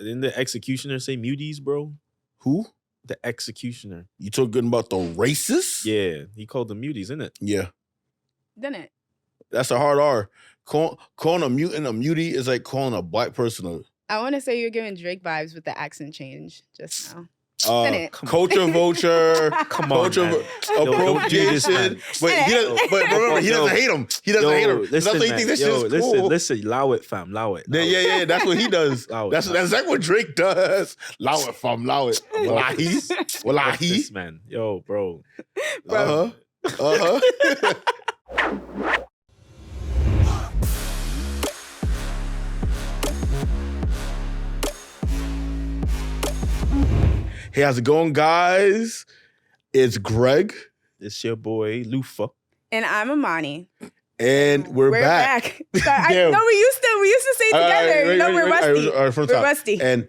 Didn't the executioner say muties, bro? Who? The executioner. You talking about the racist? Yeah, he called them muties, isn't it? Yeah. Didn't it? That's a hard R. Calling a mutant a mutie is like calling a black person I want to say you're giving Drake vibes with the accent change just now. culture vulture, Come culture on, man. appropriation. But remember, he doesn't hate him. He doesn't hate him. Listen, That's why he man. thinks this shit's cool. Listen, allow it, fam. Allow it. Yeah, that's what he does. That's Allow it. exactly what Drake does. Allow it, fam, allow it. Wallahi. Wallahi. This man. Yo, bro. Uh-huh. Hey, how's it going, guys? It's Greg. It's your boy, Lufa. And I'm Amani. And we're back. No, we used to say together. We're rusty. We're rusty. And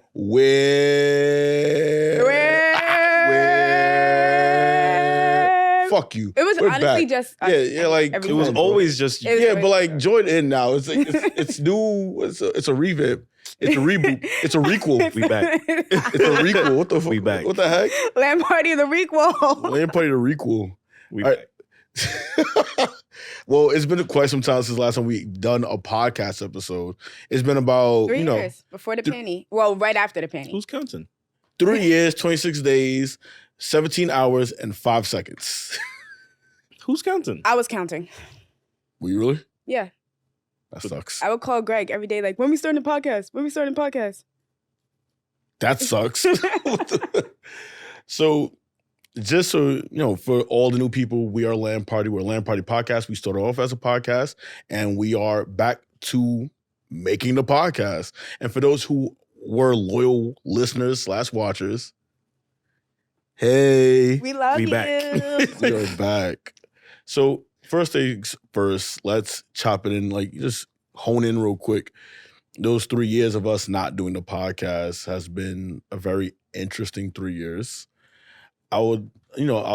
fuck you. It was We're honestly back. just Yeah, like It was always just you. It was but like join in now. It's new. It's a revamp. It's a reboot. It's a requel. We back. It's a requel. What the fuck? We back. What the heck? L.A.N Party, the Requel. L.A.N Party, the requel. We All back. right. Well, it's been quite some time since last time we've done a podcast episode. It's been about 3 years before the panty. Well, right after the panty. Who's counting? 3 years, 26 days, 17 hours, and 5 seconds. Who's counting? I was counting. Were you really? Yeah. That sucks. I would call Greg every day, like, when we starting the podcast? When we starting the podcast? That sucks. So, just so you know, for all the new people, we are L.A.N Party. We're L.A.N Party Podcast. We started off as a podcast, and we are back to making the podcast. And for those who were loyal listeners / watchers, hey, We love We you. back. we are back. So first things first, let's chop it in, like just hone in real quick. Those 3 years of us not doing the podcast has been a very interesting 3 years. I'll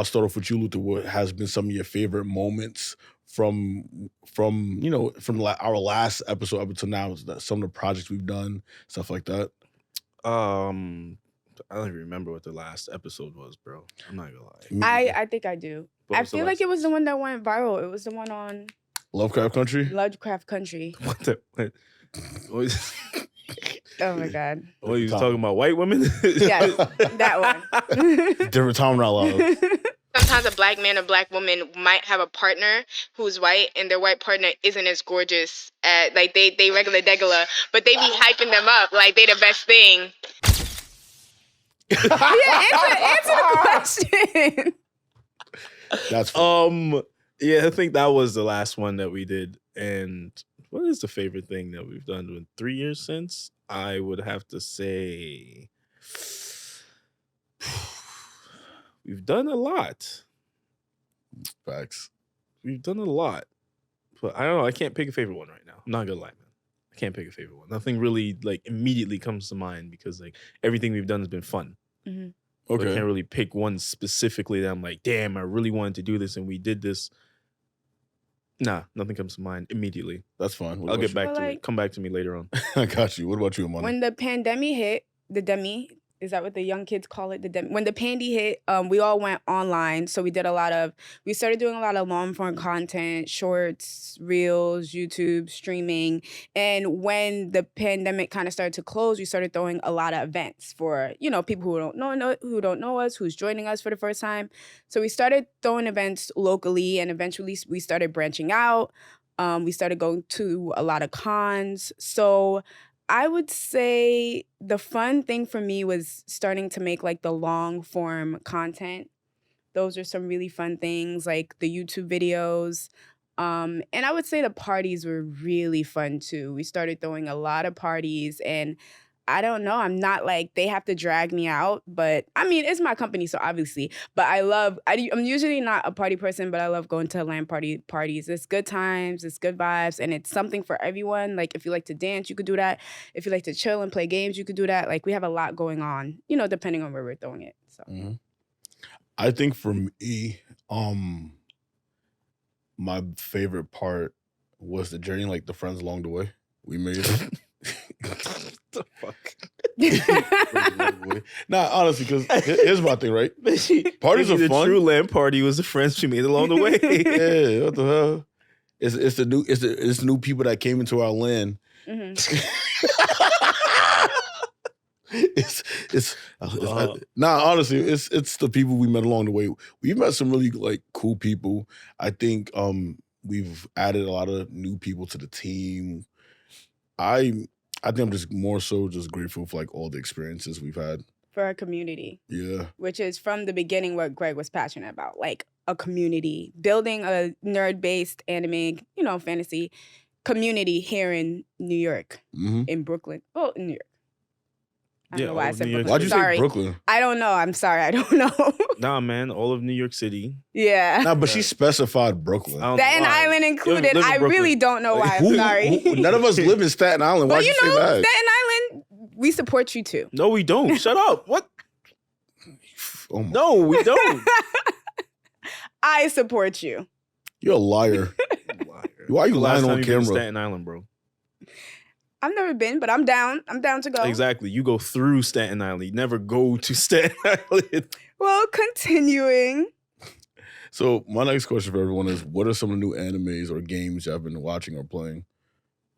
start off with you, Luther. What has been some of your favorite moments from our last episode up until now? Some of the projects we've done, stuff like that. I don't even remember what the last episode was, bro. I'm not gonna lie. I think I do. What I was the feel like last it was the one that went viral. It was the one on Lovecraft Country. Lovecraft Country. What the? What Oh my God. What you talking about? White women? Yes, that one. Different time, not loud. Sometimes a black man or black woman might have a partner who's white, and their white partner isn't as gorgeous as, like, they regular degular, but they be hyping them up like they the best thing. Yeah, answer the question. That's funny. Yeah, I think that was the last one that we did. And what is the favorite thing that we've done in 3 years since? I would have to say we've done a lot. Facts. We've done a lot. But I don't know. I can't pick a favorite one right now. I'm not gonna lie, man. I can't pick a favorite one. Nothing really like immediately comes to mind because like everything we've done has been fun. Mhm. So I Okay. can't really pick one specifically that I'm like, damn, I really wanted to do this and we did this. Nah, nothing comes to mind immediately. That's fine. What I'll about get you? back Well, to it. like- Come back to me later on. I got you. What about you, Amani? When the pandemic hit, the demi, is that what the young kids call it? When the pandy hit, we all went online. So we started doing a lot of long form content, shorts, reels, YouTube, streaming. And when the pandemic kind of started to close, we started throwing a lot of events for, people who don't know us, who's joining us for the first time. So we started throwing events locally, and eventually we started branching out. We started going to a lot of cons. So I would say the fun thing for me was starting to make like the long form content. Those are some really fun things, like the YouTube videos. And I would say the parties were really fun too. We started throwing a lot of parties, and I don't know, I'm not like they have to drag me out, but I mean, it's my company, so obviously. But I'm usually not a party person, but I love going to L.A.N Party parties. It's good times, it's good vibes, and it's something for everyone. Like if you like to dance, you could do that. If you like to chill and play games, you could do that. Like we have a lot going on, depending on where we're throwing it. So I think for me, my favorite part was the journey, like the friends along the way we made. the fuck? Nah, honestly, because here's my thing, right? Parties are the fun. true LAN party was the friends we made along the way. Yeah, what the hell? It's the new people that came into our land. Honestly, it's the people we met along the way. We've met some really like cool people. I think we've added a lot of new people to the team. I think I'm just more so just grateful for like all the experiences we've had. For our community. Yeah. Which is from the beginning what Greg was passionate about, like a community, building a nerd-based anime, fantasy community here in New York, in Brooklyn. Oh, in New York. I don't know why I said Brooklyn. Why'd you say Brooklyn? I don't know. I'm sorry. I don't know. Nah, man. All of New York City. Yeah. Nah, but she specified Brooklyn. Staten Island included. I really don't know why. I'm sorry. None of us live in Staten Island. Why'd you say that? Staten Island, we support you too. No, we don't. Shut up. What? No, we don't. I support you. You're a liar. Why are you lying on camera? Staten Island, bro. I've never been, but I'm down. I'm down to go. Exactly. You go through Staten Island. You never go to Staten Island. Well, continuing. So my next question for everyone is, what are some of the new animes or games y'all been watching or playing?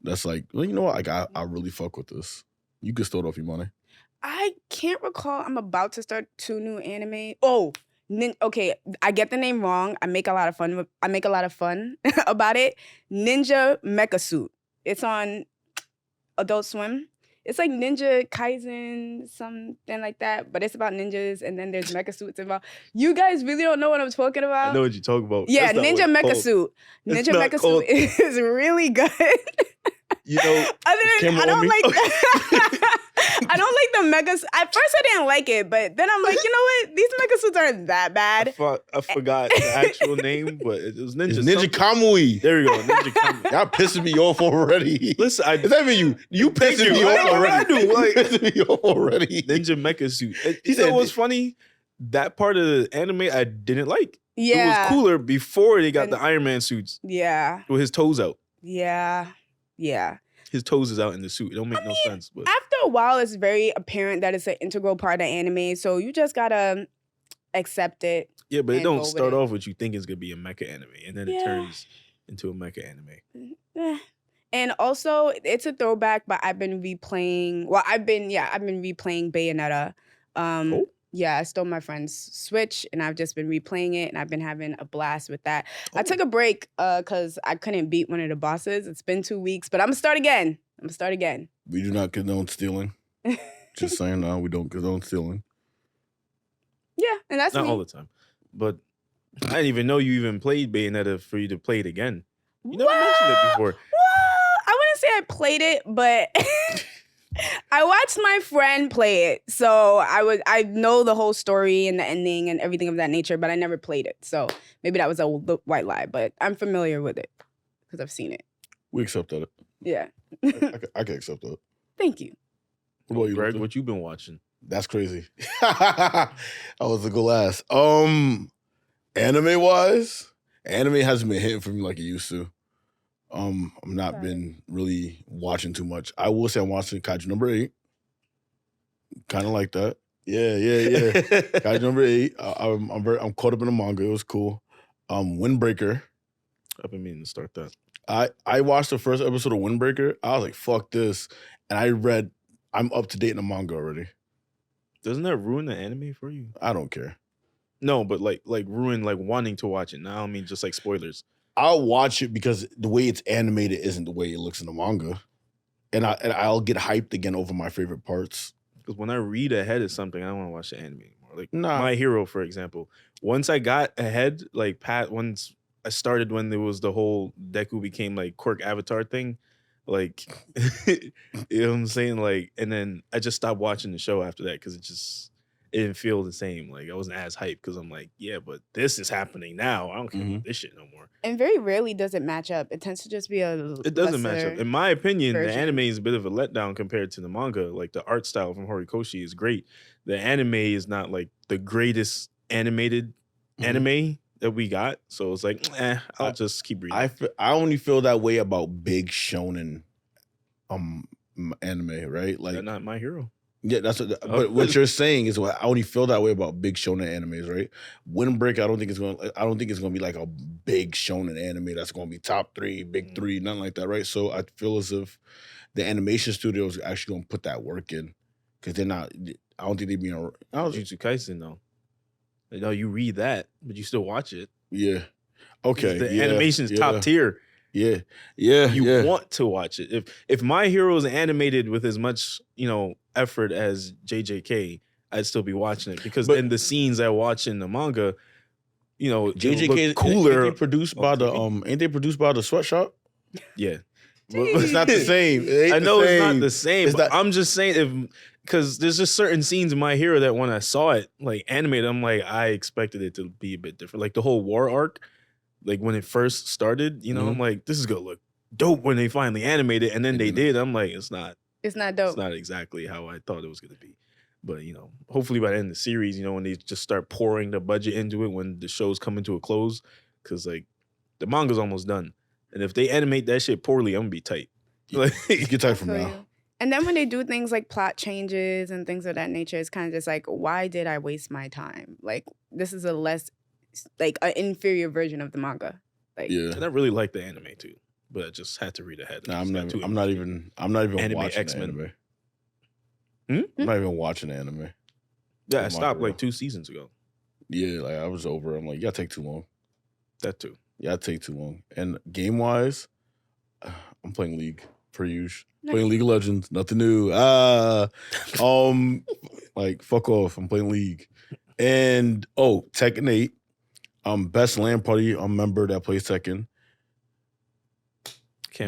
That's like, well, you know what? Like, I really fuck with this. You can start off your money. I can't recall. I'm about to start 2 new anime. Oh, okay. I get the name wrong. I make a lot of fun about it. Ninja Mecha Suit. It's on Adult Swim. It's like Ninja Kaisen, something like that, but it's about ninjas, and then there's mecha suits involved. You guys really don't know what I'm talking about? I know what you're talking about. Yeah, Ninja Mecha Suit. Ninja Mecha Suit is really good. You know, other than I don't like I don't like the mecha. At first, I didn't like it, but then I'm like, you know what? These mecha suits aren't that bad. I forgot the actual name, but it was Ninja. It's Ninja Kamui. There you go, Ninja Kamui. Y'all pissing me off already. Listen, is that even you? You pissing me off already. I do. Like, pissing me off already. Ninja Mecha Suit. You know what's funny? That part of the anime I didn't like. Yeah, it was cooler before they got the Iron Man suits. Yeah, with his toes out. Yeah. His toes is out in the suit. It don't make no sense. But after a while, it's very apparent that it's an integral part of anime. So you just gotta accept it. Yeah, but it don't start off with you thinking it's gonna be a mecha anime, and then it turns into a mecha anime. And also, it's a throwback. But I've been replaying. Well, I've been replaying Bayonetta. Yeah, I stole my friend's Switch, and I've just been replaying it, and I've been having a blast with that. I took a break because I couldn't beat one of the bosses. It's been 2 weeks, but I'm gonna start again. We do not condone stealing. Just saying, no, we don't condone stealing. Yeah, and that's not me. all the time. But I didn't even know you even played Bayonetta for you to play it again. You never mentioned it before. Well, I wouldn't say I played it, but I watched my friend play it, so I know the whole story and the ending and everything of that nature, but I never played it. So maybe that was a white lie, but I'm familiar with it because I've seen it. We accept that. Yeah, I can accept that. Thank you. What about you, Greg? What you been watching? That's crazy. I was a good last. Anime wise, anime hasn't been hitting for me like it used to. I'm not been really watching too much. I will say I'm watching Kaiju number 8. Kind of like that. Yeah. Kaiju number 8. I'm caught up in the manga. It was cool. Windbreaker. I've been meaning to start that. I watched the first episode of Windbreaker. I was like, fuck this. And I'm up to date in the manga already. Doesn't that ruin the anime for you? I don't care. No, but like ruin like wanting to watch it. Now I don't mean just like spoilers. I'll watch it because the way it's animated isn't the way it looks in the manga. And I'll get hyped again over my favorite parts. Because when I read ahead of something, I don't want to watch the anime anymore. Like My Hero, for example. Once I got ahead, like once I started when there was the whole Deku became like quirk avatar thing. Like, you know what I'm saying? Like, and then I just stopped watching the show after that because it didn't feel the same. Like, I wasn't as hyped because I'm like, yeah, but this is happening now. I don't care about this shit no more. And very rarely does it match up. It tends to just be It doesn't match up. In my opinion, version. The anime is a bit of a letdown compared to the manga. Like, the art style from Horikoshi is great. The anime is not like the greatest animated anime that we got. So it's like, I'll just keep reading. I only feel that way about big shonen anime, right? Like They're not My Hero. yeah, that's what. But what you're saying is what I only feel that way about big shonen animes, right? Windbreaker, I don't think it's going to be like a big shonen anime that's going to be top 3, big 3, nothing like that, right? So I feel as if the animation studios are actually going to put that work in because they're not. I don't think they're being. Jujutsu Kaisen though. No, you read that, but you still watch it. Yeah. Okay. The animation's top tier. Yeah. You want to watch it. If My Hero is animated with as much, effort as JJK, I'd still be watching it because in the scenes I watch in the manga, JJK is cooler. Ain't they produced by the Sweatshop? Yeah. But it's not the same. I know it's not the same. But I'm just saying because there's just certain scenes in My Hero that when I saw it like animated, I'm like I expected it to be a bit different. Like the whole war arc. Like when it first started, I'm like, this is gonna look dope when they finally animate it, and then they did. I'm like, it's not dope. It's not exactly how I thought it was gonna be. But hopefully by the end of the series, when they just start pouring the budget into it, when the show's coming to a close, because like the manga's almost done, and if they animate that shit poorly, I'm gonna be tight. Like get tight from now. And then when they do things like plot changes and things of that nature, it's kind of just like, why did I waste my time? Like this is an inferior version of the manga. Like, yeah, and I really like the anime too, but I just had to read ahead. Nah, I'm not even anime watching X-Men. I'm not even watching anime. Yeah, I stopped like 2 seasons ago. Yeah, like I was over. I'm like, y'all take too long. That too. Yeah, take too long. And game wise, I'm playing League per usual. Playing League of Legends, nothing new. Like fuck off. I'm playing League. And Tekken 8. Best L.A.N Party. I'm a member that plays Tekken.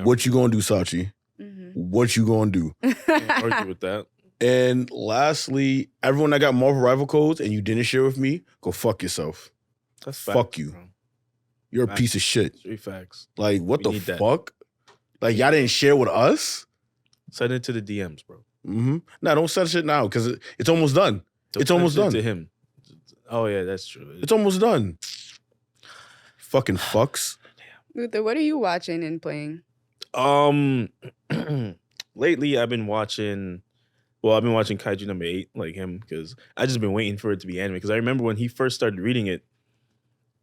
What you gonna do, Sachi? Mm-hmm. What you gonna do? Can't argue with that. And lastly, everyone that got Marvel Rival codes and you didn't share with me, go fuck yourself. That's facts, fuck you. Bro. You're a piece of shit. Straight facts. Like what the fuck? Like y'all didn't share with us? Send it to the DMs, bro. Mm-hmm. No, don't send shit now because it's almost done. It's almost done. To him. Oh yeah, that's true. It's almost done. Fucking fucks. Luther, what are you watching and playing? Lately I've been watching Kaiju number 8, like him, because I just been waiting for it to be anime. Because I remember when he first started reading it,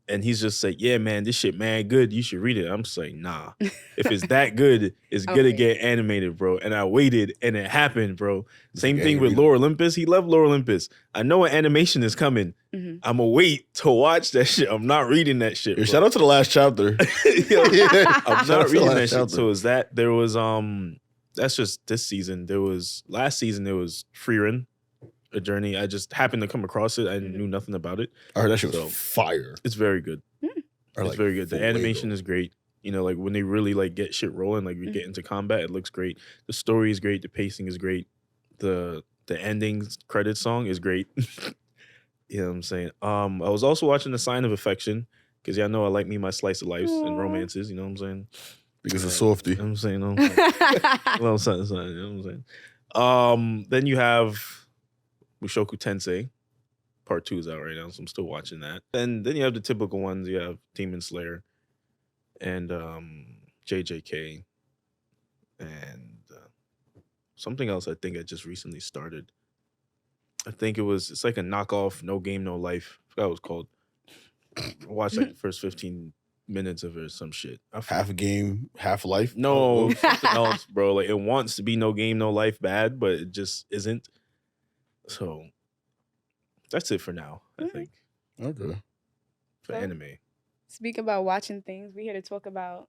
and he's just like, yeah, man, this shit man good. You should read it. I'm just like, nah. If it's that good, it's gonna get animated, bro. And I waited, and it happened, bro. Same thing with Lore Olympus. He loved Lore Olympus. I know an animation is coming. Mm-hmm. I'm gonna wait to watch that shit. I'm not reading that shit. Bro. Shout out to the last chapter. I'm not reading that shit. So is that there was that's just this season. Last season there was Frieren, A Journey. I just happened to come across it. I knew nothing about it. I heard that shit was fire. It's very good. It's very good. The animation is great. Like when they really like get shit rolling, like we get into combat, it looks great. The story is great. The pacing is great. The ending credit song is great. You know what I'm saying? I was also watching The Sign of Affection because y'all know I like me my slice of life and romances. You know what I'm saying? Because it's softy. You know what I'm saying? You know what I'm saying? Then you have Mushoku Tensei. Part 2 is out right now, so I'm still watching that. And then you have the typical ones. You have Demon Slayer and JJK and something else I think I just recently started. I think it's like a knockoff No Game No Life. I forgot what it was called. I watched like the first 15 minutes of it or some shit. Half a game, half life? No, something else, bro. Like it wants to be No Game No Life bad, but it just isn't. So that's it for now, I think. Okay. For anime. Speak about watching things. We're here to talk about.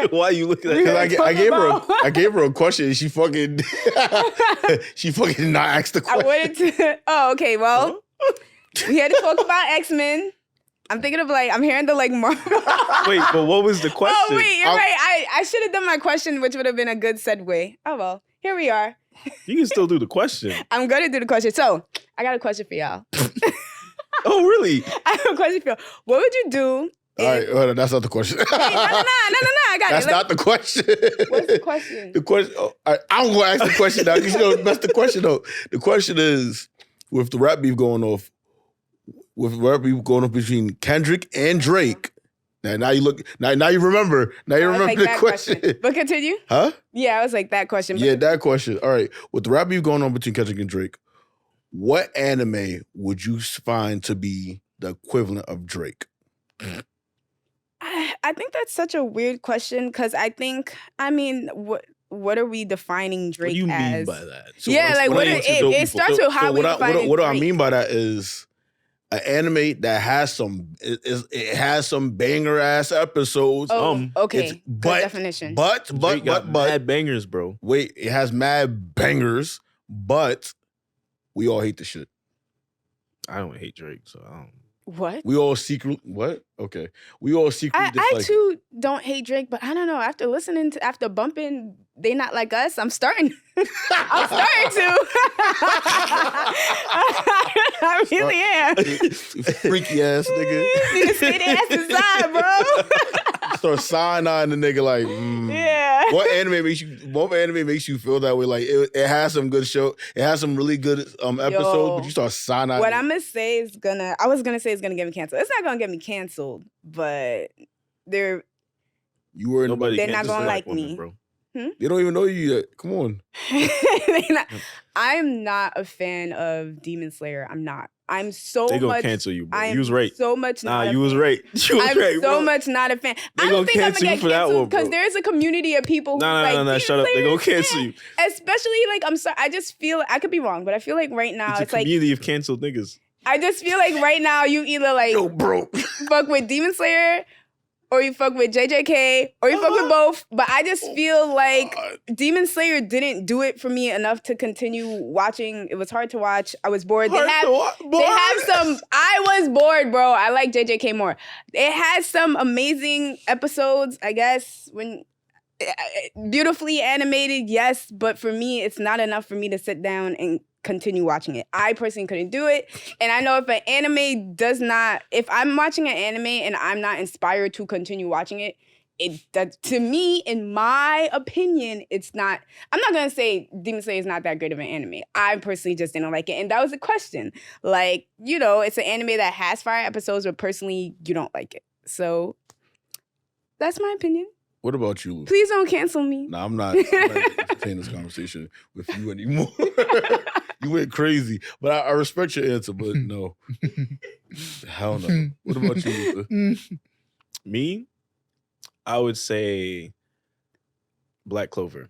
Why are you looking at that? Because I gave her a question and she fucking not asked the question. I wanted to. Oh, okay. Well, we had to talk about X-Men. I'm thinking of I'm hearing the Marvel. Wait, but what was the question? Oh, wait, you're right. I should have done my question, which would have been a good segue. Oh, well, here we are. You can still do the question. I'm going to do the question. So, I got a question for y'all. Oh, really? I have a question for y'all. What would you do? All right, hold on, that's not the question. No, I got that's it. That's not the question. What's the question? The question, I'm going to ask the question now because that's the question though. The question is, with the rap beef going off between Kendrick and Drake, Now you look. Now you remember. Now you remember like the that question. But continue. Huh? Yeah, I was like that question. Yeah, that question. All right. With the rap beef going on between Kendrick and Drake, what anime would you find to be the equivalent of Drake? I think that's such a weird question because I mean, what are we defining Drake What do you mean as? by that? So Yeah, like what I- it starts with how we define what do I Drake. mean by that is an anime that has it has some banger ass episodes. Oh, okay. It's, Good but, definition. But Drake got mad bangers, bro. wait, it has mad bangers, but we all hate the shit. I don't hate Drake, so I don't. What? We all secretly what? Okay, we all secretly I dislike. too don't hate Drake, but I don't know. After bumping They Not Like Us, I'm starting. I'm starting to. I really am. Freaky ass nigga. Need to stay their ass inside, bro. Start side-eyeing the nigga like, Yeah. What anime makes you feel that way? Like it has some good show. It has some really good episodes, but you start side-eyeing. What I'm gonna say is I was gonna say it's gonna get me canceled. It's not gonna get me canceled, but they're Nobody They're can't not just gonna like like me. women, bro. They don't even know you yet. Come on. I'm not a fan of Demon Slayer. I'm not. I'm so They gonna much. cancel you, bro. I You was am right. so much. Nah, not a you was fan. right. You was I'm right, so bro. much not a fan. They I gonna don't think I'm cancel gonna you get for that canceled one, bro. because there's a community of people who No, like shut up. They gonna Demon cancel you. Slayer. Especially like I'm sorry. I just feel I could be wrong, but I feel like right now It's a it's like community of canceled niggas. I just feel like right now you either like Yo, bro. fuck with Demon Slayer or you fuck with JJK or you fuck with both. But I just feel like Demon Slayer didn't do it for me enough to continue watching. It was hard to watch. I was bored. They have some. I was bored, bro. I like JJK more. It has some amazing episodes, I guess, when beautifully animated, yes, but for me, it's not enough for me to sit down and continue watching it. I personally couldn't do it. And I know if an anime if I'm watching an anime and I'm not inspired to continue watching it, to me, in my opinion, it's not, I'm not going to say Demon Slayer is not that good of an anime. I personally just didn't like it. And that was the question. Like, it's an anime that has fire episodes, but personally, you don't like it. So that's my opinion. What about you, Lou? Please don't cancel me. Nah, I'm not entertaining this conversation with you anymore. You went crazy. But I respect your answer, but no. Hell no. What about you, Luther? Me, I would say Black Clover.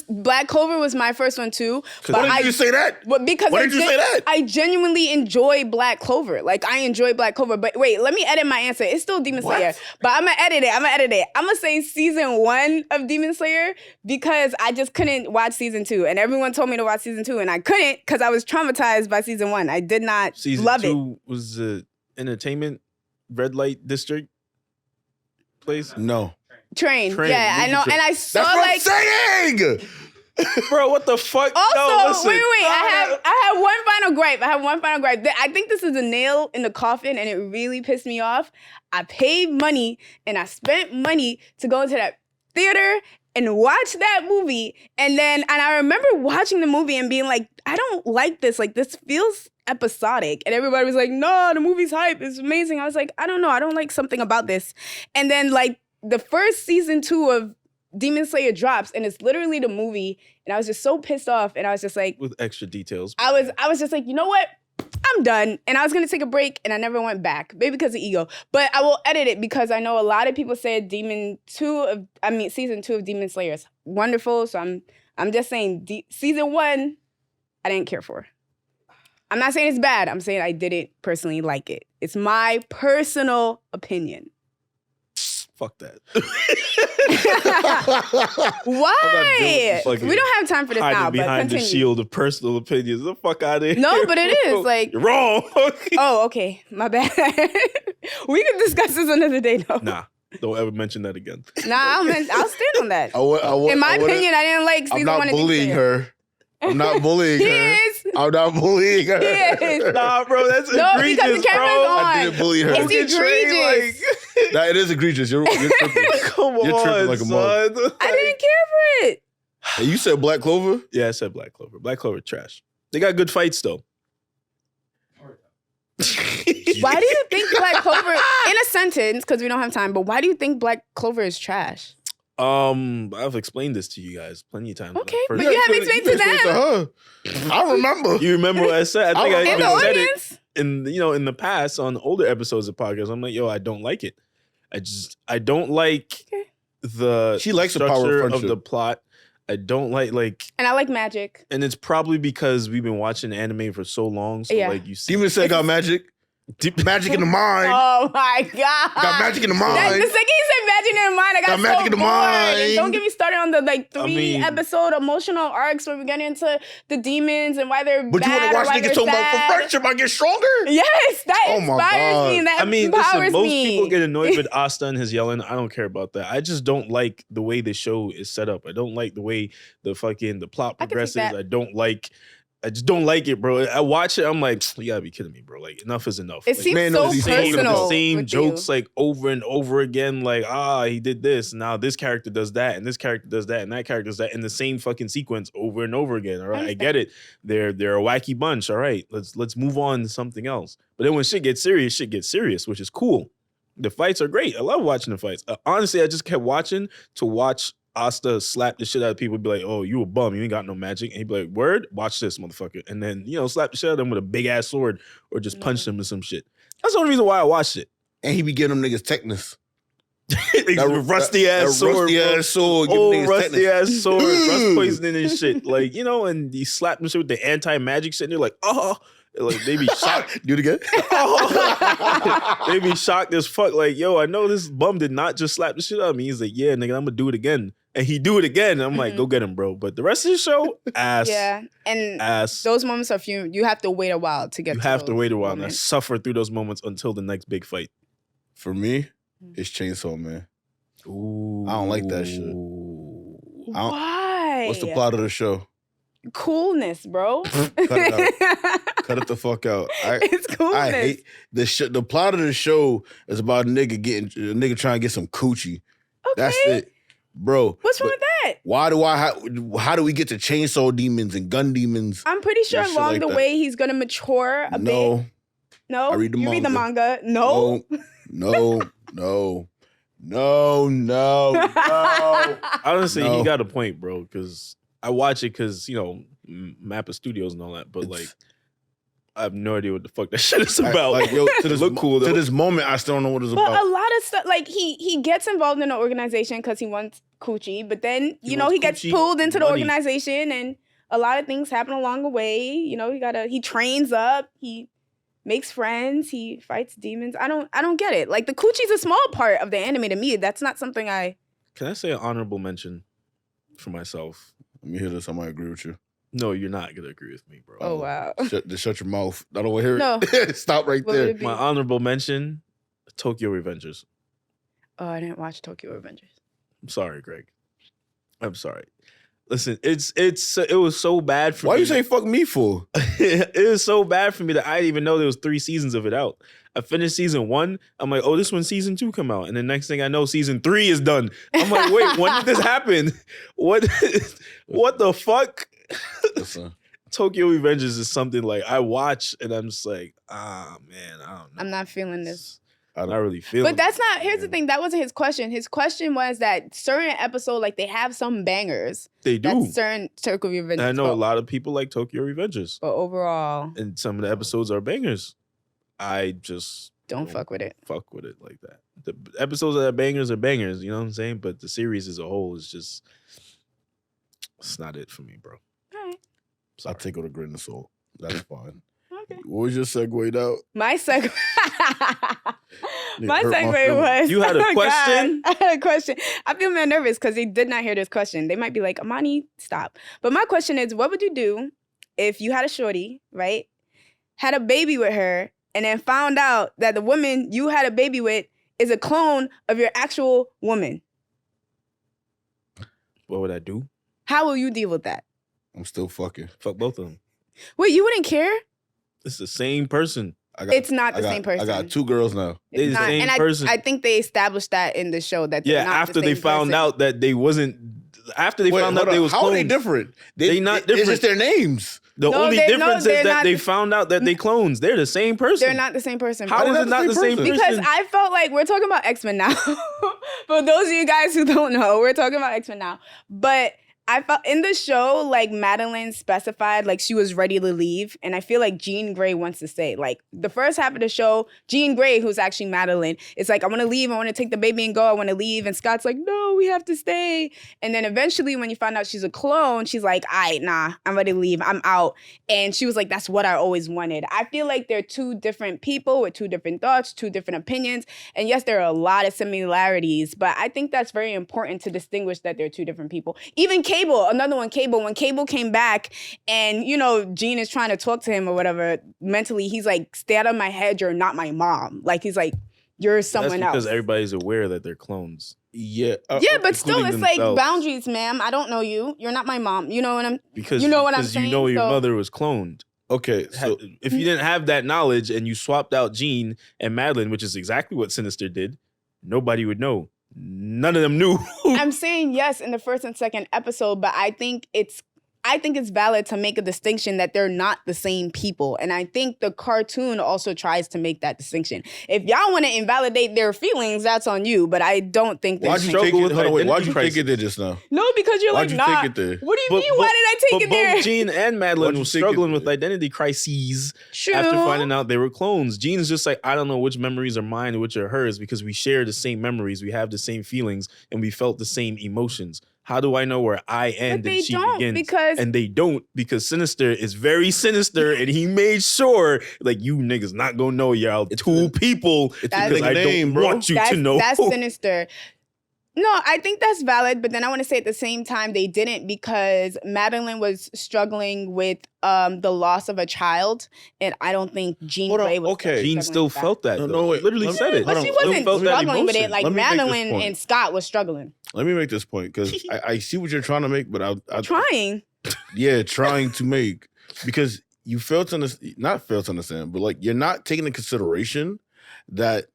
Black Clover was my first one too. Why did you say that? Because Why did you say that? I genuinely enjoy Black Clover. Like, I enjoy Black Clover. But wait, let me edit my answer. It's still Demon Slayer. But I'm going to edit it. I'm going to say season 1 of Demon Slayer because I just couldn't watch season 2. And everyone told me to watch season 2. And I couldn't because I was traumatized by season 1. I did not love it. Season 2 was the entertainment red light district place? No. Train. Train. Yeah, I know. Train. And I saw That's what I'm saying! Bro, what the fuck? Also, No, listen. wait. I have one final gripe. I think this is a nail in the coffin, and it really pissed me off. I paid money and I spent money to go into that theater and watch that movie, and I remember watching the movie and being like, I don't like this. Like, this feels episodic, and everybody was like, no, the movie's hype. It's amazing. I was like, I don't know. I don't like something about this. And then like the first season 2 of Demon Slayer drops, and it's literally the movie, and I was just so pissed off, and I was just like, With extra details. I was just like, you know what? I'm done. And I was gonna take a break, and I never went back. Maybe because of ego. But I will edit it because I know a lot of people said season 2 of Demon Slayer is wonderful. So I'm just saying season 1, I didn't care for. I'm not saying it's bad. I'm saying I didn't personally like it. It's my personal opinion. Fuck that. Why? Fuck We don't have time for this hiding now, but behind continue. the shield of personal opinions. The fuck out of here. No, but it is like. You're wrong. Oh, okay. My bad. We can discuss this another day, though. Nah, don't ever mention that again. Nah, I'll stand on that. In my wouldn't- opinion, I didn't like season I'm not 1 of Demon bullying Slayer. her. I'm not bullying He her. is. I'm not bullying her. He is. Nah, bro, that's No, egregious, because the camera's bro. on. I didn't bully her. It's egregious. Nah, it is egregious. You're tripping. Come You're on, tripping like a mug. son. I didn't care for it. Hey, you said Black Clover? Yeah, I said Black Clover. Black Clover trash. They got good fights though. Why do you think Black Clover, in a sentence, because we don't have time, but why do you think Black Clover is trash? I've explained this to you guys plenty of times. Okay, but you haven't explained to them. I remember. You remember what I said? I think I In the even said audience? it in the past on older episodes of podcasts. I'm like, yo, I don't like it. I don't like the She likes the power of structure of friendship. the plot. I don't like, And I like magic. and it's probably because we've been watching anime for so long. So Yeah. like you see, Demon said got magic. Magic in the mind. Oh my God. Got magic in the mind. The second he said magic in the mind, I got Got magic so in the bored. mind. And don't get me started on the three mean- episode emotional arcs where we get into the demons and why they're But you want bad to or watch why niggas they're talking about sad. for friendship, I get stronger? Yes, that Oh my inspires God. me and that I mean, empowers listen, most me. people get annoyed with Asta and his yelling. I don't care about that. I just don't like the way the show is set up. I don't like the way the plot I can take progresses. that. I just don't like it, bro. I watch it, I'm like, you gotta be kidding me, bro. Like, enough is enough. It Like, seems man so knows he's saying personal. the same with jokes you. like over and over again. Like, he did this. Now this character does that, and this character does that, and that character does that in the same fucking sequence over and over again. All right, I get it. They're a wacky bunch. All right, let's move on to something else. But then when shit gets serious, which is cool. The fights are great. I love watching the fights. Honestly, I just kept watching to watch Asta slap the shit out of people, be like, oh, you a bum, you ain't got no magic. And he'd be like, word, watch this, motherfucker. And then, slap the shit out of them with a big ass sword or just punch them with some shit. That's the only reason why I watched it. And he be giving them niggas tetanus. That rusty ass sword. Rusty bro. ass sword. Oh, Give niggas rusty tetanus. ass sword, rust poisoning and shit. Like, and he slapped them shit with the anti-magic shit. And they're like, like they be shocked. Do it again. They be shocked as fuck. Like, yo, I know this bum did not just slap the shit out of me. He's like, yeah, nigga, I'm gonna do it again. And he do it again. I'm like, go get him, bro. But the rest of the show, ass. Yeah, and Ass. those moments are few. You have to wait a while to get. You to have to those wait a while and I moments. suffer through those moments until the next big fight. For me, it's Chainsaw Man. Ooh. I don't like that shit. I don't- Why? What's the plot of the show? Coolness, bro. Cut it out. Cut it the fuck out. It's coolness. I hate the plot of the show is about a nigga trying to get some coochie. Okay. That's it, bro. What's wrong with that? How do we get to chainsaw demons and gun demons? I'm pretty sure and shit along like the that? way he's gonna mature a bit. No, No, I read the you read the manga. manga. No. no. Honestly, No. he got a point, bro. Because I watch it because, Mappa Studios and all that. But, like, I have no idea what the fuck that shit is about. Like, yo, to this look cool, though. To this moment, I still don't know what it's But about. a lot of stuff, like he gets involved in the organization because he wants coochie, but then He he wants gets coochie, pulled into the money. organization, and a lot of things happen along the way. He trains up, he makes friends, he fights demons. I don't get it. Like the coochie's a small part of the anime to me. That's not something I. Can I say an honorable mention for myself? Let me hear this. I might agree with you. No, you're not going to agree with me, bro. Oh wow. Shut your mouth. I don't want to hear No. it. Stop right What would there. it be? My honorable mention, Tokyo Revengers. Oh, I didn't watch Tokyo Revengers. I'm sorry, Greg. I'm sorry. Listen, it was so bad for Why me. you say fuck me for? It was so bad for me that I didn't even know there was 3 seasons of it out. I finished season 1. I'm like, oh, this when season 2 come out. And the next thing I know, season 3 is done. I'm like, wait, when did this happen? What the fuck? Listen, Tokyo Revengers is something like I watch and I'm just like, man, I don't know. I'm not feeling this. I'm not really feeling But that's it, not. Here's the man. thing. That wasn't his question. His question was that certain episode, like they have some bangers. They do. That's certain Tokyo Revengers. And I know a lot of people like Tokyo Revengers. But overall, And some of the episodes are bangers. I just don't fuck with it. fuck with it like that. The episodes that are bangers, you know what I'm saying? But the series as a whole is just, it's not it for me, bro. All right. I Sorry. take it with a grain of salt. That's fine. Okay. What was your segue out? My segue. My hurt my segue feelings. was. You had a Oh, God. question? I had a question. I feel mad nervous because they did not hear this question. They might be like, Amani, stop. But my question is, what would you do if you had a shorty, right? Had a baby with her, and then found out that the woman you had a baby with is a clone of your actual woman? What would I do? How will you deal with that? I'm still fucking. Fuck both of them. Wait, you wouldn't care? It's the same person. It's not the same person. I got 2 girls now. They It's the not, same and person. I think they established that in the show that they're Yeah, not after the they same found person. out that they wasn't after they found out hold they on. was How clones. are they different? They not It's different. just their names. The No, only they're difference is that not they the- found out that they clones. They're the same person. They're not the same person. How is it not the same person? Because I felt like we're talking about X-Men now. For those of you guys who don't know, we're talking about X-Men now. But I felt in the show, like Madeline specified, like she was ready to leave. And I feel like Jean Grey wants to stay. Like the first half of the show, Jean Grey, who's actually Madeline, is like, I want to leave. I want to take the baby and go. I want to leave. And Scott's like, no, we have to stay. And then eventually when you find out she's a clone, she's like, nah, I'm ready to leave. I'm out. And she was like, that's what I always wanted. I feel like they're two different people with two different thoughts, two different opinions. And yes, there are a lot of similarities, but I think that's very important to distinguish that they're two different people. Even Cable, another one, Cable, when Cable came back and, you know, Jean is trying to talk to him or whatever, mentally, he's like, stay out of my head, you're not my mom. Like, he's like, you're someone That's because else. everybody's aware that they're clones. Yeah. Yeah, but still, it's including like themselves. boundaries, ma'am. I don't know you. You're not my mom. You know what I'm Because You know what I'm because saying? you know your So- mother was cloned. Okay. So If you didn't have that knowledge and you swapped out Jean and Madeline, which is exactly what Sinister did, nobody would know. None of them knew. I'm saying yes in the first and second episode, but I think it's valid to make a distinction that they're not the same people. And I think the cartoon also tries to make that distinction. If y'all want to invalidate their feelings, that's on you, but I don't think they're why'd you the same. take it? with Hold on, wait. Why'd you identity take it there just now? No, because you're Why'd like, you nah. take it there? What do you mean? Why did I take it there? Both Jean and Why'd Madeline you were take it struggling with there? identity crises True. after finding out they were clones. Jean's just like, I don't know which memories are mine and which are hers because we share the same memories, we have the same feelings, and we felt the same emotions. How do I know where I end they and she don't, begins? because- And they don't because Sinister is very sinister and he made sure like you niggas not gonna know y'all two people That's- because I name, don't bro. want you to know. That's sinister. No, I think that's valid, but then I want to say at the same time they didn't because Madeline was struggling with the loss of a child, and I don't think Jean Hold on, Grey was. okay. Jean struggling still with that. felt that. No, though. no, wait. Literally Let me- said it. But Hold she on, wasn't felt that struggling with it emotion. like Let me make this Madeline point. and Scott was struggling. Let me make this point because I see what you're trying to make, but I Trying. yeah, trying to make because you fail to understand, not fail to understand, but like you're not taking into consideration that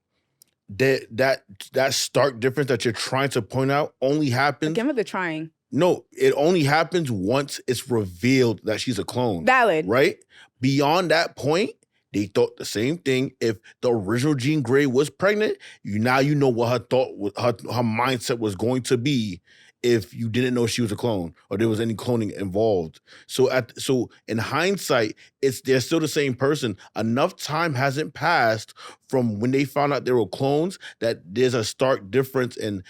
stark difference that you're trying to point out only happens. Again with the trying. No, it only happens once it's revealed that she's a clone. Valid. Right? Beyond that point, they thought the same thing. If the original Jean Grey was pregnant, you know what her mindset was going to be if you didn't know she was a clone or there was any cloning involved. So in hindsight, they're still the same person. Enough time hasn't passed from when they found out they were clones that there's a stark difference in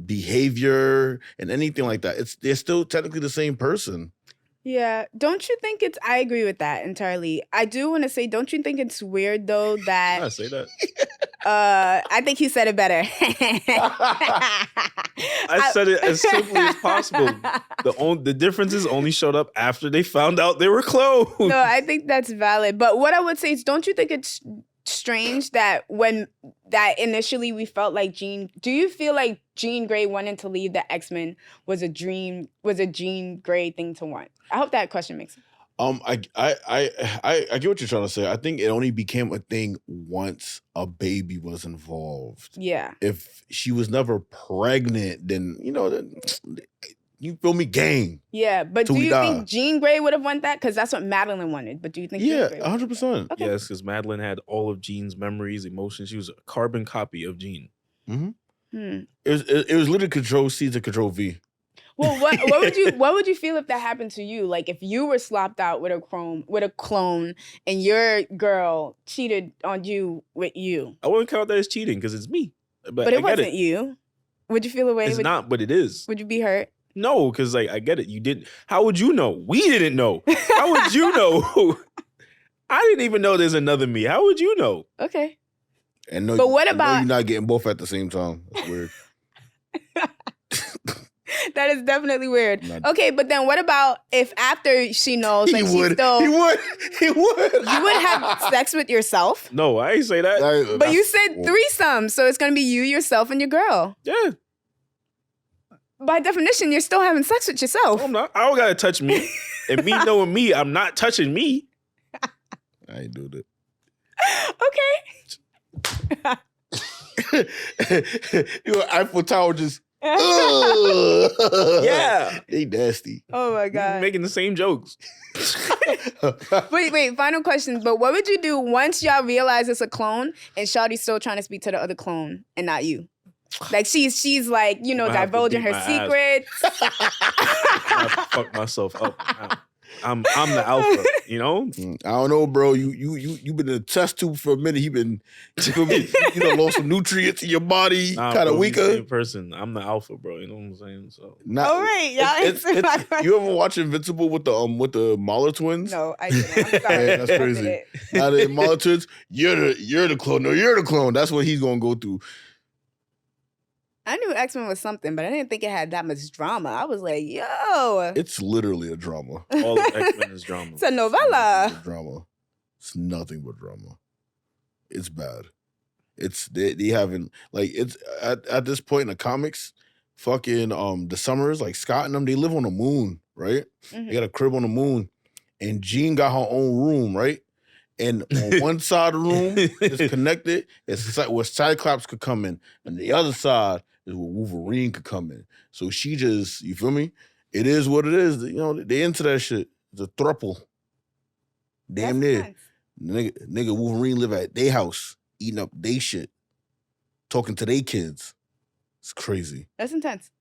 behavior and anything like that. They're still technically the same person. Yeah. Don't you think I agree with that entirely. I do want to say, don't you think it's weird though I that say that. I think he said it better. I said it as simply as possible. The differences only showed up after they found out they were clones. No, I think that's valid. But what I would say is, don't you think it's strange that initially we felt like do you feel like Jean Grey wanting to leave the X-Men was a Jean Grey thing to want? I hope that question makes sense. I get what you're trying to say. I think it only became a thing once a baby was involved. Yeah. If she was never pregnant, then you feel me, gang. Yeah, but Till do we you die. think Jean Grey would have wanted that? Because that's what Madeline wanted. But do you think Yeah, Jean Grey would? 100%. Okay. Yes, because Madeline had all of Jean's memories, emotions. She was a carbon copy of Jean. Hmm. It was literally Control C to Control V. Well, what would you feel if that happened to you? Like if you were swapped out with a clone and your girl cheated on you with you. I wouldn't count that as cheating because it's me. But I it get wasn't you. Would you feel away? It's not, but it is. Would you be hurt? No, because like I get it. You didn't. How would you know? We didn't know. How would you know? I didn't even know there's another me. How would you know? Okay. And no, But what I know about- you're not getting both at the same time? That's weird. That is definitely weird. Not- Okay, but then what about if after she knows, like He would. you would have sex with yourself? No, I ain't say that. But you said threesome, so it's gonna be you, yourself, and your girl. Yeah, By definition, you're still having sex with yourself. I'm not. I don't gotta touch me. And me knowing me, I'm not touching me. I ain't do that. Okay. You know, Eiffel Tower just Yeah. They nasty. Oh my We're god. making the same jokes. Wait, final question. But what would you do once y'all realize it's a clone and Shawty's still trying to speak to the other clone and not you? Like she's like, you know, I have to divulging beat her my ass. secrets. I fuck myself up. I'm the alpha, you know? I don't know, bro. You been in a test tube for a minute. You feel me? You done lost some nutrients in your body. Nah, Kind of bro, he's the weaker. same person. I'm the alpha, bro. You know what I'm saying? So Not, All right, y'all answered my question. you ever watch Invincible with the Mahler twins? No, I didn't. I'm sorry. Yeah, that's crazy. Now the Mahler twins, you're the clone. No, you're the clone. That's what he's gonna go through. I knew X-Men was something, but I didn't think it had that much drama. I was like, yo. It's literally a drama. all of X-Men is drama. It's a novella. It's drama. It's nothing but drama. It's bad. It's they haven't like it's at this point in the comics, fucking the Summers, like Scott and them, they live on the moon, right? Mhm. They got a crib on the moon. And Jean got her own room, right? And on one side of the room is connected, it's where Cyclops could come in. And the other side is where Wolverine could come in. So she just, you feel me? It is what it is. You know, they into that shit. It's a thruple. Damn That's near. intense. Nigga Wolverine live at they house, eating up they shit, talking to they kids. It's crazy. That's intense.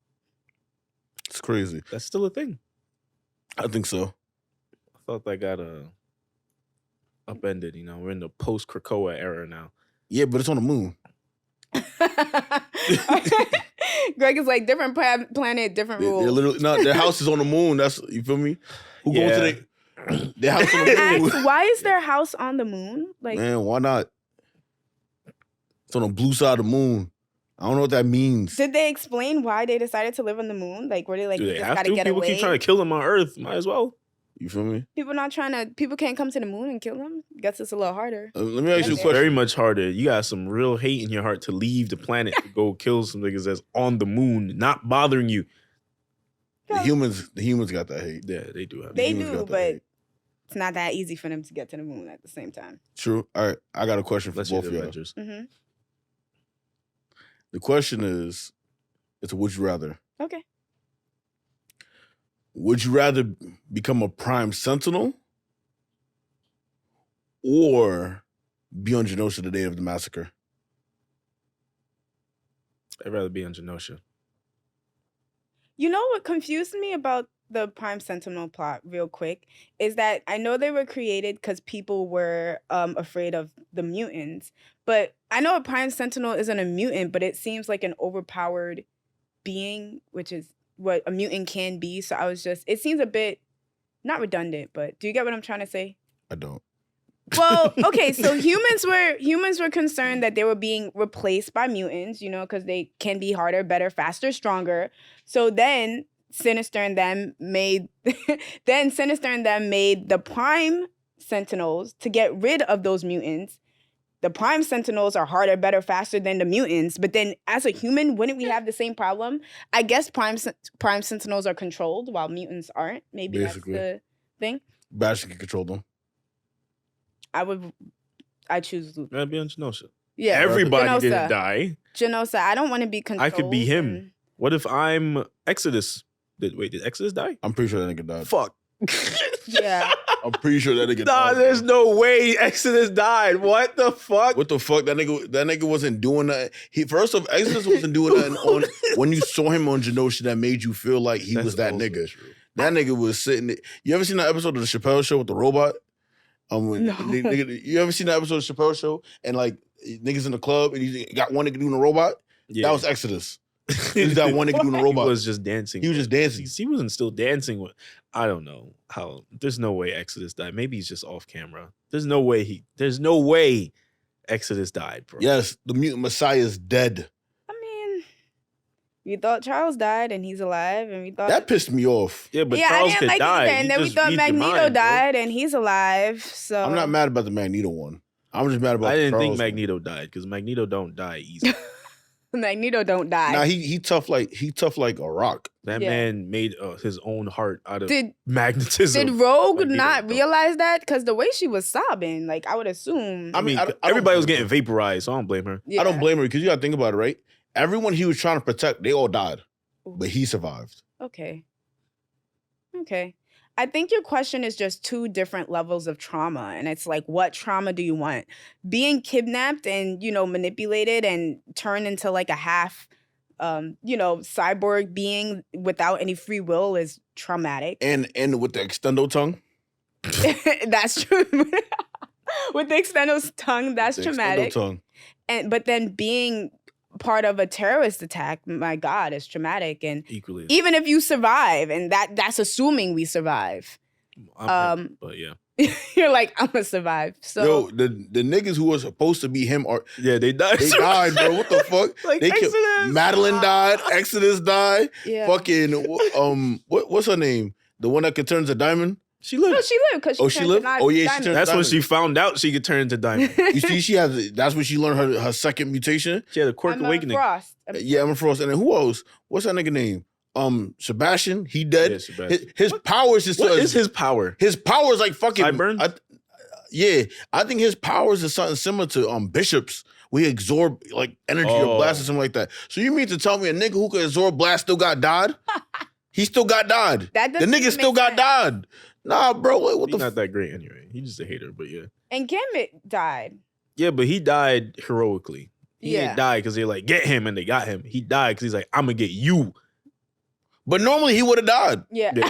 It's crazy. That's still a thing. I think so. I thought that got upended. You know, we're in the post Krakoa era now. Yeah, but it's on the moon. Greg is like, different planet, different They're rules. literally no, their house is on the moon. That's you feel me? Who going to their house on the moon? Ask, why is their house on the moon? Like, Man, why not? It's on the blue side of the moon. I don't know what that means. did they explain why they decided to live on the moon? Like, were they like, Do we they just have gotta to? get People away? keep trying to kill them on Earth. Might as well. You feel me? People can't come to the moon and kill them? Guess it's a little harder. Let me ask you a Okay. question. Very much harder. You got some real hate in your heart to leave the planet to go kill some niggas that's on the moon, not bothering you. The humans got that hate. Yeah, they do have. They humans do, got that but hate. it's not that easy for them to get to the moon at the same time. True. All right, I got a question for Let's hear both the of y'all. Avengers. Mm-hmm. The question is, it's a would you rather? Okay. Would you rather become a Prime Sentinel or be on Genosha the day of the massacre? I'd rather be on Genosha. You know what confused me about the Prime Sentinel plot real quick is that I know they were created because people were afraid of the mutants, but I know a Prime Sentinel isn't a mutant, but it seems like an overpowered being, which is what a mutant can be. So it seems a bit, not redundant, but do you get what I'm trying to say? I don't. Well, okay, so humans were concerned that they were being replaced by mutants, you know, because they can be harder, better, faster, stronger. So then Sinister and them made the Prime Sentinels to get rid of those mutants. The Prime Sentinels are harder, better, faster than the mutants. But then as a human, wouldn't we have the same problem? I guess Prime Sentinels are controlled while mutants aren't. Maybe Basically. that's the thing. Bastion can control them. I choose Luke. I'd be on Genosha. Yeah. Everybody Genosha. didn't die. Genosha. I don't want to be controlled. I could be him. and- What if I'm Exodus? Did Exodus die? I'm pretty sure that nigga died. Fuck. Yeah. I'm pretty sure that nigga Nah, died. there's bro. no way Exodus died. What the fuck? What the fuck? That nigga wasn't doing that. First off, Exodus wasn't doing nothing on when you saw him on Genosha that made you feel like he That's was that also nigga. true. That nigga was sitting. You ever seen that episode of the Chappelle Show with the robot? When No. you ever seen that episode of the Chappelle Show and like niggas in the club and you got one nigga doing a robot? Yeah. That was Exodus. He was that one nigga doing a robot. He was just dancing. He was just dancing. He wasn't still dancing with. I don't know how. There's no way Exodus died. Maybe he's just off camera. There's no way Exodus died, bro. Yes, the mutant messiah is dead. I mean, we thought Charles died and he's alive, and we thought That pissed me off. Yeah, but I Charles didn't could like it die. either. He And then we just thought read your Magneto mind, bro. died and he's alive. So I'm not mad about the Magneto one. I'm just mad about. I didn't Charles think one. Magneto died because Magneto don't die easy. Magneto don't die. Nah, he tough like a rock. That Yeah. man made his own heart out of Did magnetism. did Rogue Magneto not don't. realize that? Because the way she was sobbing, like I would assume. I mean, I don't everybody was blame getting vaporized, so I don't blame her. Yeah. I don't blame her because you got to think about it, right? Everyone he was trying to protect, they all died. but he survived. Okay. I think your question is just two different levels of trauma. And it's like, what trauma do you want? Being kidnapped and, manipulated and turned into like a half, cyborg being without any free will is traumatic. And with the extendo tongue? That's true. With the extendo tongue, that's traumatic. Tongue. But then being part of a terrorist attack, my God, is traumatic. And equally, even if you survive, and that's assuming we survive. But yeah. You're like, I'm gonna survive. So yo, the niggas who were supposed to be him are they died. They died, bro. What the fuck? Like they Exodus. Madeline died. Exodus died. Yeah. Fucking what's her name? The one that could turn to diamond. She lived. No, she lived because she lived. Oh yeah, she turned. That's when diamond. she found out she could turn into diamond. You see, she has. That's when she learned her second mutation. She had a quirk Emma awakening. Frost. Yeah, Emma Frost. And then who else? What's that nigga name? Sebastian. He dead. Yeah, Sebastian. His powers is What is his power? His powers like fucking. Sideburn? I think his powers is something similar to Bishop's. We absorb like energy or blast or something like that. So you mean to tell me a nigga who could absorb blast still got died? He still got died. That The nigga still got died. Nah, bro. What He's the? not that great anyway. He's just a hater, but yeah. And Gambit died. Yeah, but he died heroically. He Yeah. didn't die because they're like, get him, and they got him. He died because he's like, I'm gonna get you. But normally he would have died. Yeah. Yeah.